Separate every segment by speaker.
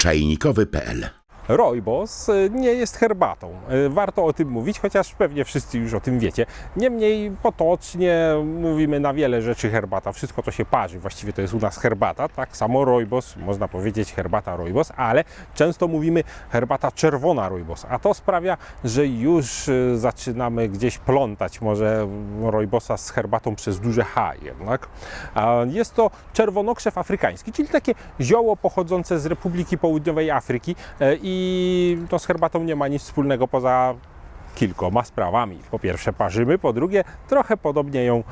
Speaker 1: czajnikowy.pl.
Speaker 2: Rooibos nie jest herbatą. Warto o tym mówić, chociaż pewnie wszyscy już o tym wiecie. Niemniej potocznie mówimy na wiele rzeczy herbata. Wszystko, co się parzy, właściwie to jest u nas herbata. Tak samo rooibos, można powiedzieć herbata rooibos, ale często mówimy herbata czerwona rooibos. A to sprawia, że już zaczynamy gdzieś plątać może rooibosa z herbatą przez duże H jednak. Jest to czerwonokrzew afrykański, czyli takie zioło pochodzące z Republiki Południowej Afryki i to z herbatą nie ma nic wspólnego poza kilkoma sprawami. Po pierwsze parzymy, po drugie trochę podobnie ją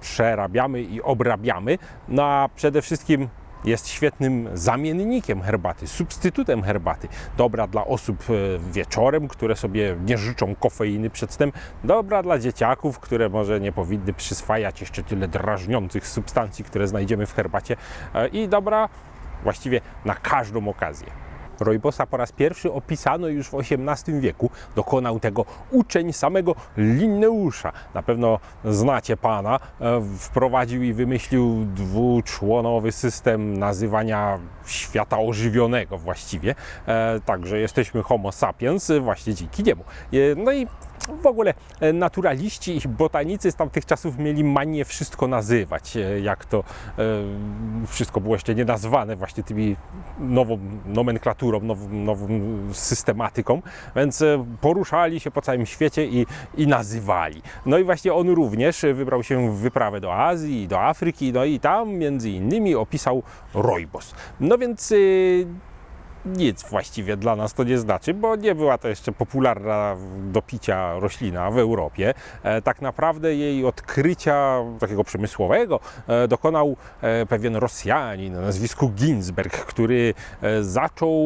Speaker 2: przerabiamy i obrabiamy, no a przede wszystkim jest świetnym zamiennikiem herbaty, substytutem herbaty. Dobra dla osób wieczorem, które sobie nie życzą kofeiny przed snem. Dobra dla dzieciaków, które może nie powinny przyswajać jeszcze tyle drażniących substancji, które znajdziemy w herbacie. I dobra właściwie na każdą okazję. Rooibosa po raz pierwszy opisano już w XVIII wieku. Dokonał tego uczeń samego Linneusza. Na pewno znacie pana. Wprowadził i wymyślił dwuczłonowy system nazywania świata ożywionego właściwie. Także jesteśmy homo sapiens właśnie dzięki niemu. No i w ogóle naturaliści i botanicy z tamtych czasów mieli manię wszystko nazywać, jak to wszystko było jeszcze nie nazwane właśnie tymi nową nomenklaturą, nową systematyką, więc poruszali się po całym świecie i nazywali. No i właśnie on również wybrał się w wyprawę do Azji i do Afryki, no i tam między innymi opisał rooibos. No więc nic właściwie dla nas to nie znaczy, bo nie była to jeszcze popularna do picia roślina w Europie. Tak naprawdę jej odkrycia takiego przemysłowego dokonał pewien Rosjanin o nazwisku Ginsberg, który zaczął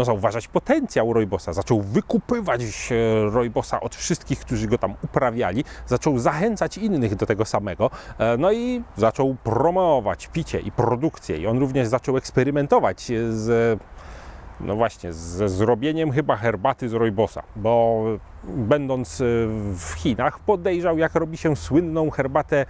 Speaker 2: zauważać potencjał rooibosa, zaczął wykupywać rooibosa od wszystkich, którzy go tam uprawiali, zaczął zachęcać innych do tego samego, no i zaczął promować picie i produkcję. I on również zaczął eksperymentować ze zrobieniem chyba herbaty z rooibosa, bo będąc w Chinach podejrzał, jak robi się słynną herbatę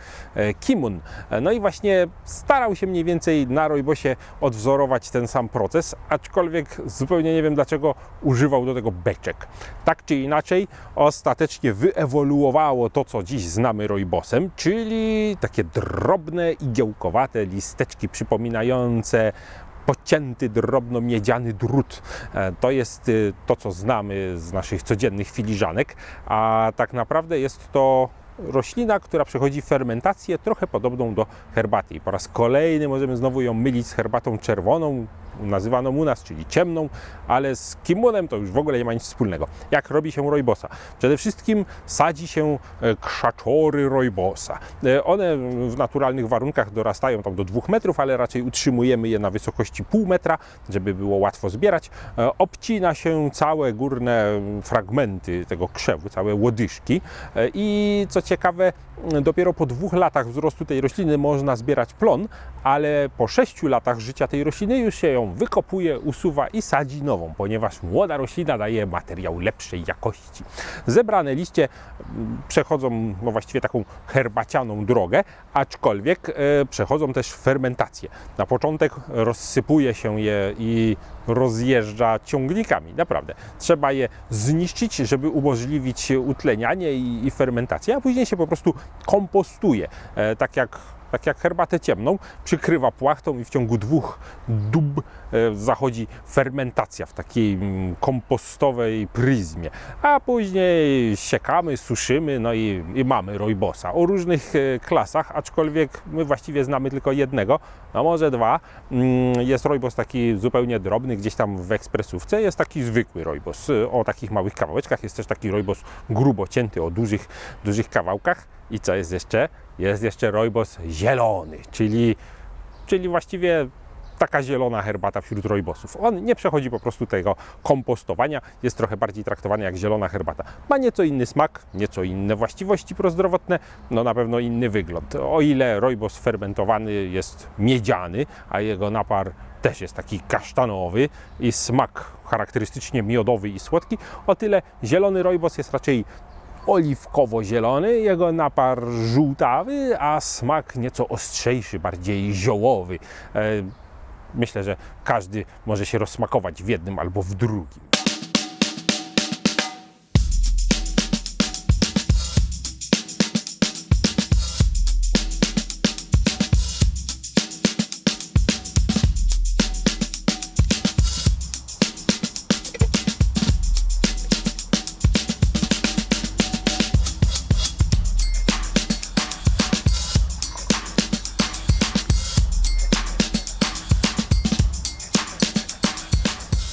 Speaker 2: Kimun. No i właśnie starał się mniej więcej na rooibosie odwzorować ten sam proces, aczkolwiek zupełnie nie wiem dlaczego używał do tego beczek. Tak czy inaczej ostatecznie wyewoluowało to, co dziś znamy rooibosem, czyli takie drobne, igiełkowate listeczki przypominające pocięty drobno miedziany drut. To jest to, co znamy z naszych codziennych filiżanek, a tak naprawdę jest to roślina, która przechodzi fermentację trochę podobną do herbaty. I po raz kolejny możemy znowu ją mylić z herbatą czerwoną, nazywaną u nas, czyli ciemną, ale z kimunem to już w ogóle nie ma nic wspólnego. Jak robi się rooibosa? Przede wszystkim sadzi się krzaczory rooibosa. One w naturalnych warunkach dorastają tam do 2 metrów, ale raczej utrzymujemy je na wysokości pół metra, żeby było łatwo zbierać. Obcina się całe górne fragmenty tego krzewu, całe łodyżki i co ciekawe, dopiero po 2 latach wzrostu tej rośliny można zbierać plon, ale po 6 latach życia tej rośliny już się ją wykopuje, usuwa i sadzi nową, ponieważ młoda roślina daje materiał lepszej jakości. Zebrane liście przechodzą właściwie taką herbacianą drogę, aczkolwiek przechodzą też fermentację. Na początek rozsypuje się je i rozjeżdża ciągnikami, naprawdę. Trzeba je zniszczyć, żeby umożliwić utlenianie i fermentację, a później się po prostu kompostuje, tak jak herbatę ciemną, przykrywa płachtą i w ciągu 2 dób zachodzi fermentacja w takiej kompostowej pryzmie. A później siekamy, suszymy, no i mamy rooibosa o różnych klasach, aczkolwiek my właściwie znamy tylko jednego, a może 2. Jest rooibos taki zupełnie drobny, gdzieś tam w ekspresówce, jest taki zwykły rooibos o takich małych kawałeczkach, jest też taki rooibos grubo cięty o dużych kawałkach. I co jest jeszcze? Jest jeszcze rooibos zielony, czyli właściwie taka zielona herbata wśród rooibosów. On nie przechodzi po prostu tego kompostowania, jest trochę bardziej traktowany jak zielona herbata. Ma nieco inny smak, nieco inne właściwości prozdrowotne, no na pewno inny wygląd. O ile rooibos fermentowany jest miedziany, a jego napar też jest taki kasztanowy i smak charakterystycznie miodowy i słodki, o tyle zielony rooibos jest raczej oliwkowo-zielony, jego napar żółtawy, a smak nieco ostrzejszy, bardziej ziołowy. myślę, że każdy może się rozsmakować w jednym albo w drugim.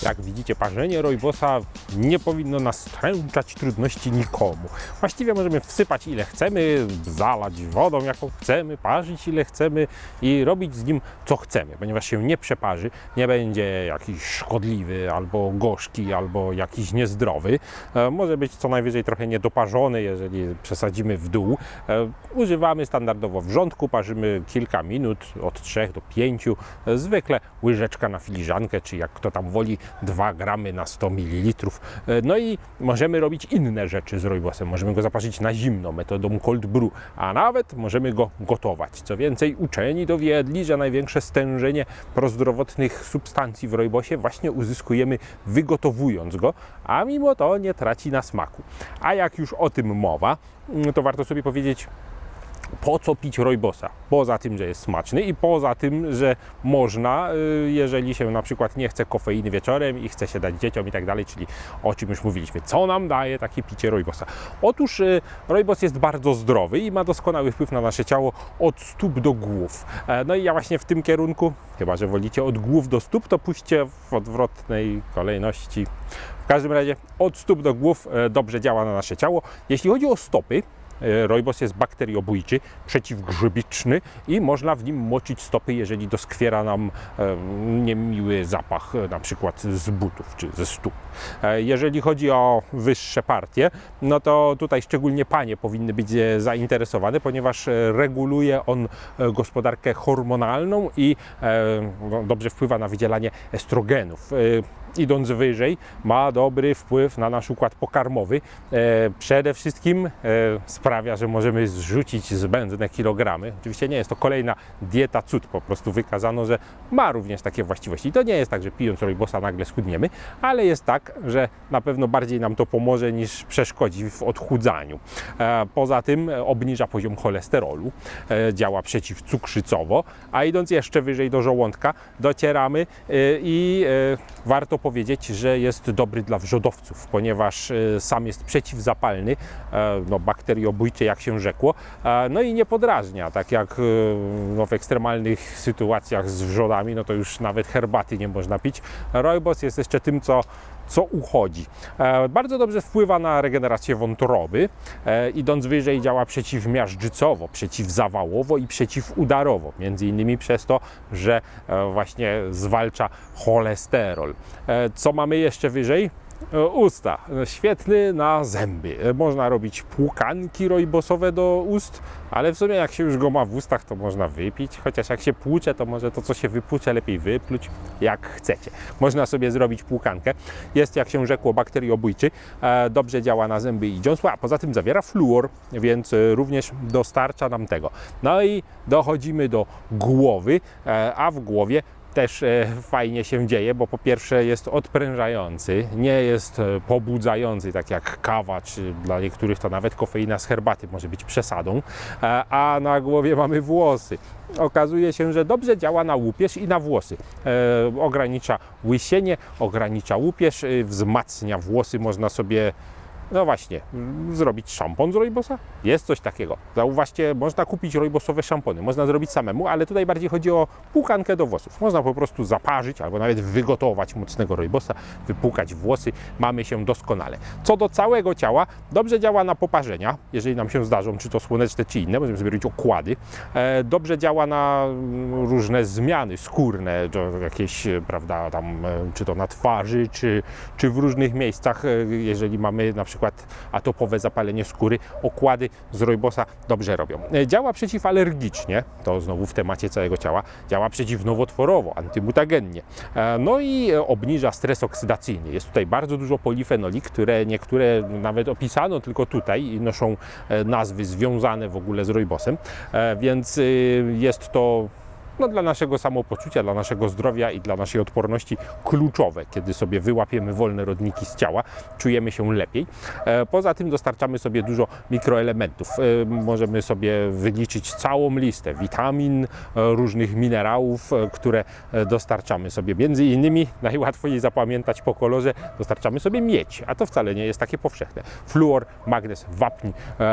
Speaker 2: Jak widzicie, parzenie rojbosa nie powinno nastręczać trudności nikomu. Właściwie możemy wsypać ile chcemy, zalać wodą jaką chcemy, parzyć ile chcemy i robić z nim co chcemy, ponieważ się nie przeparzy, nie będzie jakiś szkodliwy, albo gorzki, albo jakiś niezdrowy. Może być co najwyżej trochę niedoparzony, jeżeli przesadzimy w dół. Używamy standardowo wrzątku, parzymy kilka minut, od 3 do 5, zwykle łyżeczka na filiżankę, czy jak kto tam woli, 2 gramy na 100 ml. No i możemy robić inne rzeczy z rojbosem. Możemy go zaparzyć na zimno metodą cold brew, a nawet możemy go gotować. Co więcej, uczeni dowiedli, że największe stężenie prozdrowotnych substancji w rojbosie właśnie uzyskujemy wygotowując go, a mimo to nie traci na smaku. A jak już o tym mowa, to warto sobie powiedzieć, po co pić rojbosa? Poza tym, że jest smaczny i poza tym, że można, jeżeli się na przykład nie chce kofeiny wieczorem i chce się dać dzieciom i tak dalej, czyli o czym już mówiliśmy, co nam daje takie picie rojbosa? Otóż rojbos jest bardzo zdrowy i ma doskonały wpływ na nasze ciało od stóp do głów. No i ja właśnie w tym kierunku, chyba że wolicie od głów do stóp, to pójście w odwrotnej kolejności. W każdym razie od stóp do głów dobrze działa na nasze ciało. Jeśli chodzi o stopy, rojbos jest bakteriobójczy, przeciwgrzybiczny i można w nim moczyć stopy, jeżeli doskwiera nam niemiły zapach, na przykład z butów czy ze stóp. Jeżeli chodzi o wyższe partie, no to tutaj szczególnie panie powinny być zainteresowane, ponieważ reguluje on gospodarkę hormonalną i dobrze wpływa na wydzielanie estrogenów. Idąc wyżej, ma dobry wpływ na nasz układ pokarmowy. Przede wszystkim sprawia, że możemy zrzucić zbędne kilogramy. Oczywiście nie jest to kolejna dieta cud, po prostu wykazano, że ma również takie właściwości. I to nie jest tak, że pijąc rojbosa nagle schudniemy, ale jest tak, że na pewno bardziej nam to pomoże niż przeszkodzi w odchudzaniu. Poza tym obniża poziom cholesterolu, działa przeciwcukrzycowo, a idąc jeszcze wyżej do żołądka docieramy i warto powiedzieć, że jest dobry dla wrzodowców, ponieważ sam jest przeciwzapalny, bakteriobójczy, jak się rzekło, no i nie podrażnia, tak jak w ekstremalnych sytuacjach z wrzodami, no to już nawet herbaty nie można pić. Rojbos jest jeszcze tym, co uchodzi. Bardzo dobrze wpływa na regenerację wątroby. Idąc wyżej, działa przeciwmiażdżycowo, przeciwzawałowo i przeciwudarowo. Między innymi przez to, że właśnie zwalcza cholesterol. Co mamy jeszcze wyżej? Usta. Świetny na zęby. Można robić płukanki rojbosowe do ust, ale w sumie jak się już go ma w ustach, to można wypić, chociaż jak się płucze, to może to, co się wypłucze, lepiej wypluć, jak chcecie. Można sobie zrobić płukankę. Jest, jak się rzekło, bakteriobójczy, dobrze działa na zęby i dziąsła, a poza tym zawiera fluor, więc również dostarcza nam tego. No i dochodzimy do głowy, a w głowie też fajnie się dzieje, bo po pierwsze jest odprężający, nie jest pobudzający, tak jak kawa, czy dla niektórych to nawet kofeina z herbaty może być przesadą, a na głowie mamy włosy. Okazuje się, że dobrze działa na łupież i na włosy. Ogranicza łysienie, ogranicza łupież, wzmacnia włosy, można sobie zrobić szampon z rojbosa? Jest coś takiego. Zauważcie, można kupić rojbosowe szampony, można zrobić samemu, ale tutaj bardziej chodzi o płukankę do włosów. Można po prostu zaparzyć albo nawet wygotować mocnego rojbosa, wypłukać włosy, mamy się doskonale. Co do całego ciała, dobrze działa na poparzenia, jeżeli nam się zdarzą, czy to słoneczne, czy inne, możemy sobie robić okłady. Dobrze działa na różne zmiany skórne, jakieś, prawda, tam, czy to na twarzy, czy w różnych miejscach, jeżeli mamy na przykład atopowe zapalenie skóry, okłady z rojbosa dobrze robią. Działa przeciwalergicznie, to znowu w temacie całego ciała, działa przeciwnowotworowo, antymutagennie. No i obniża stres oksydacyjny. Jest tutaj bardzo dużo polifenoli, które niektóre nawet opisano tylko tutaj i noszą nazwy związane w ogóle z rojbosem, więc jest to no, dla naszego samopoczucia, dla naszego zdrowia i dla naszej odporności kluczowe. Kiedy sobie wyłapiemy wolne rodniki z ciała, czujemy się lepiej. Poza tym dostarczamy sobie dużo mikroelementów. Możemy sobie wyliczyć całą listę witamin, różnych minerałów, które dostarczamy sobie. Między innymi, najłatwiej je zapamiętać po kolorze, dostarczamy sobie miedź, a to wcale nie jest takie powszechne. Fluor, magnez, wapń,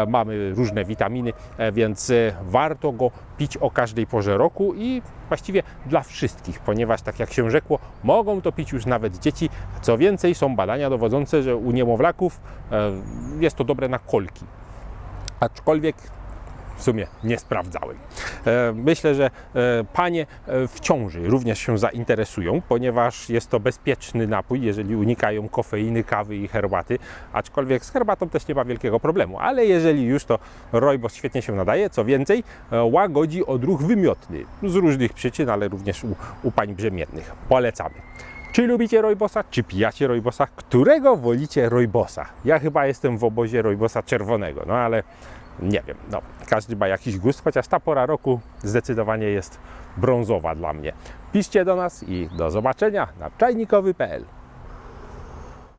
Speaker 2: mamy różne witaminy, więc warto go pić o każdej porze roku i właściwie dla wszystkich, ponieważ tak jak się rzekło, mogą to pić już nawet dzieci. Co więcej, są badania dowodzące, że u niemowlaków jest to dobre na kolki. Aczkolwiek w sumie nie sprawdzałem. Myślę, że panie w ciąży również się zainteresują, ponieważ jest to bezpieczny napój, jeżeli unikają kofeiny, kawy i herbaty, aczkolwiek z herbatą też nie ma wielkiego problemu, ale jeżeli już, to rooibos świetnie się nadaje. Co więcej, łagodzi odruch wymiotny z różnych przyczyn, ale również u pań brzemiennych. Polecamy. Czy lubicie rooibosa? Czy pijacie rooibosa? Którego wolicie rooibosa? Ja chyba jestem w obozie rooibosa czerwonego, no ale nie wiem, no, każdy ma jakiś gust, chociaż ta pora roku zdecydowanie jest brązowa dla mnie. Piszcie do nas i do zobaczenia na czajnikowy.pl.